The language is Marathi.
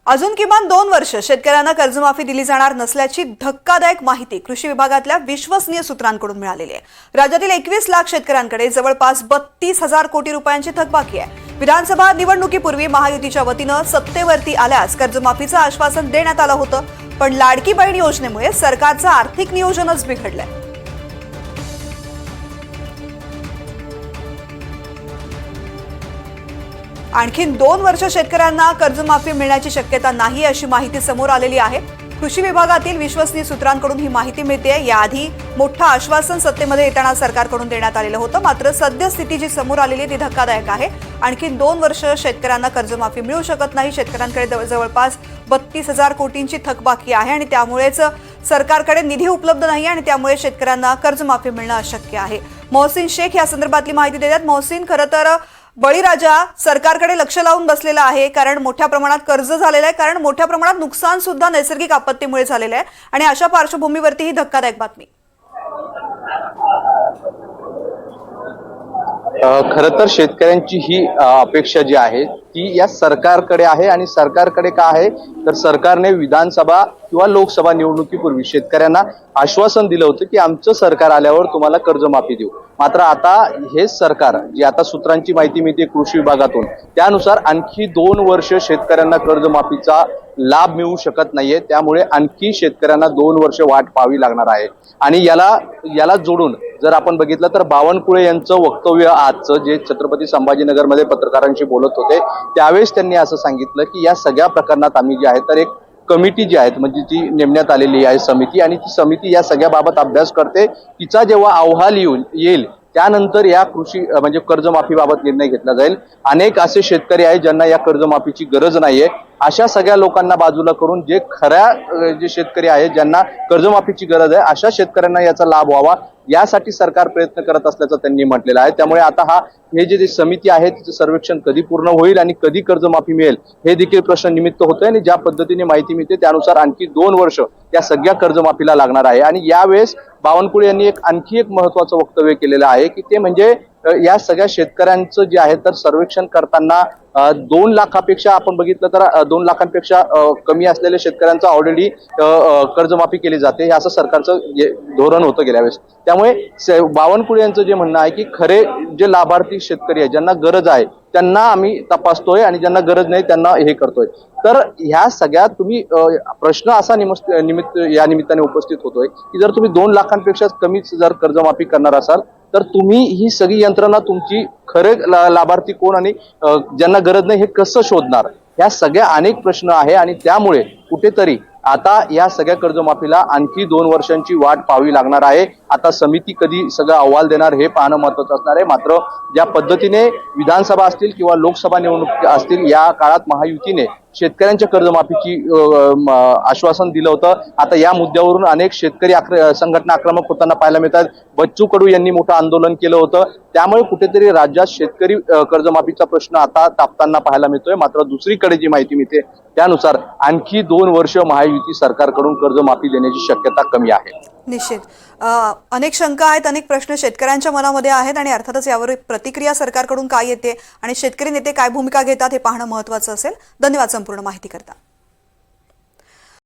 अजून किमान 2 वर्ष शेतकऱ्यांना कर्जमाफी दिली जाणार नसल्याची धक्कादायक माहिती कृषी विभागातल्या विश्वसनीय सूत्रांकडून मिळालेली आहे। राज्यातील 21 लाख शेतकऱ्यांकडे जवळपास 32,000 कोटी रुपयांची थकबाकी आहे। विधानसभा निवडणुकीपूर्वी महायुतीच्या वतीनं सत्तेवरती आल्यास कर्जमाफीचं आश्वासन देण्यात आलं होतं, पण लाडकी बहीण योजनेमुळे सरकारचं आर्थिक नियोजनच बिघडलंय। आणखीन 2 वर्ष शेतकऱ्यांना कर्जमाफी मिळण्याची शक्यता नाही अशी माहिती समोर आलेली आहे। कृषी विभागातील विश्वसनीय सूत्रांकडून ही माहिती मिळते। याआधी मोठं आश्वासन सत्तेमध्ये येताना सरकारकडून देण्यात आलेलं होतं, मात्र सद्यस्थिती जी समोर आलेली ती धक्कादायक आहे। आणखीन 2 वर्ष शेतकऱ्यांना कर्जमाफी मिळू शकत नाही। शेतकऱ्यांकडे जवळपास 32,000 कोटींची थकबाकी आहे आणि त्यामुळेच सरकारकडे निधी उपलब्ध नाही आणि त्यामुळे शेतकऱ्यांना कर्जमाफी मिळणं अशक्य आहे। मोहसिन शेख या संदर्भातली माहिती देतात। मोहसिन, खरं तर बळीराजा सरकारकडे लक्ष लावून बसलेला आहे, कारण मोठ्या प्रमाणात कर्ज झालेलं आहे, कारण मोठ्या प्रमाणात नुकसान सुद्धा नैसर्गिक आपत्तीमुळे झालेलं आहे आणि अशा पार्श्वभूमीवरती ही धक्कादायक बातमी। खरं तर शेतकऱ्यांची ही अपेक्षा जी आहे ती या सरकारकडे आहे आणि सरकारकडे का आहे तर सरकारने विधानसभा किंवा लोकसभा निवडणुकीपूर्वी शेतकऱ्यांना आश्वासन दिलं होतं की आमचं सरकार आल्यावर तुम्हाला कर्जमाफी देऊ। मात्र आता हे सरकार जी आता सूत्रांची माहिती मिळते कृषी विभागातून त्यानुसार आणखी 2 वर्ष शेतकऱ्यांना कर्जमाफीचा लाभ मिळू शकत नाहीये। त्यामुळे आणखी शेतकऱ्यांना 2 वर्ष वाट पाहावी लागणार आहे आणि याला जोडून जर आपण बघितलं तर बावनकुळे यांचं वक्तव्य आजचं जे छत्रपती संभाजीनगरमध्ये पत्रकारांशी बोलत होते त्यावेळेस त्यांनी असं सांगितलं की या सगळ्या प्रकरणात आम्ही जे आहे तर एक कमिटी जी आहे म्हणजे जी नेमण्यात आलेली आहे समिती, आणि ती समिती या सगळ्याबाबत अभ्यास करते। तिचा जेव्हा अहवाल येईल त्यानंतर या कृषी म्हणजे कर्जमाफीबाबत निर्णय घेतला जाईल। अनेक असे शेतकरी आहेत ज्यांना या कर्जमाफीची गरज नाहीये, अशा सगळ्या लोकांना बाजूला करून जे खऱ्या जे शेतकरी आहेत ज्यांना कर्जमाफीची गरज आहे अशा शेतकऱ्यांना याचा लाभ व्हावा यासाठी सरकार प्रयत्न करत असल्याचं त्यांनी म्हटलेलं आहे। त्यामुळे आता हे जे समिती आहे तिचं सर्वेक्षण कधी पूर्ण होईल आणि कधी कर्जमाफी मिळेल हे देखील प्रश्न निमित्त होतंय आणि ज्या पद्धतीने माहिती मिळते त्यानुसार आणखी 2 वर्ष या सगळ्या कर्जमाफीला लागणार आहे। आणि यावेळेस बावनकुळे यांनी आणखी एक महत्वाचं वक्तव्य केलेलं आहे की ते म्हणजे या सगळ्या शेतकऱ्यांचं जे आहे तर सर्वेक्षण करताना 2 लाखापेक्षा आपण बघितलं तर 2 लाखांपेक्षा कमी असलेल्या शेतकऱ्यांचा ऑलरेडी कर्जमाफी केली जाते हे असं सरकारचं धोरण होतं गेल्या वेळेस। त्यामुळे बावनकुळे यांचं जे म्हणणं आहे की खरे जे लाभार्थी शेतकरी आहेत ज्यांना गरज आहे त्यांना आम्ही तपासतोय आणि ज्यांना गरज नाही त्यांना हे करतोय। तर ह्या सगळ्यात तुम्ही प्रश्न असा या निमित्ताने उपस्थित होतोय की जर तुम्ही 2 लाखांपेक्षा कमीच जर कर्जमाफी करणार असाल तर तुम्ही ही सगळी यंत्रणा तुमची खरे लाभार्थी कोण आणि ज्यांना गरज नाही हे कसं शोधणार, ह्या सगळ्या अनेक प्रश्न आहे आणि त्यामुळे कुठेतरी आता या सगळ्या कर्जमाफीला आणखी 2 वर्षांची वाट पाहावी लागणार आहे। आता समिती कधी सगळं अहवाल देणार हे पाहणं महत्वाचं असणार आहे। मात्र ज्या पद्धतीने विधानसभा असतील किंवा लोकसभा निवडणूक असतील या काळात महायुतीने शेतकऱ्यांच्या कर्जमाफीची आश्वासन दिलं होतं। आता या मुद्द्यावरून अनेक शेतकरी संघटना आक्रमक होताना पाहायला मिळतात। बच्चू कडू यांनी मोठं आंदोलन केलं होतं, त्यामुळे कुठेतरी राज्यात शेतकरी कर्जमाफीचा प्रश्न आता तापताना पाहायला मिळतोय। मात्र दुसरीकडे जी माहिती मिळते त्यानुसार आणखी 2 वर्ष महायुती सरकारकडून कर्जमाफी देण्याची शक्यता कमी आहे। निश्चित अनेक शंका आहेत, अनेक प्रश्न शेतकऱ्यांच्या मनामध्ये आहेत आणि अर्थातच यावर प्रतिक्रिया सरकारकडून काय येते आणि शेतकरी नेते काय भूमिका घेतात हे पाहणं महत्त्वाचं असेल। धन्यवाद संपूर्ण माहिती करता।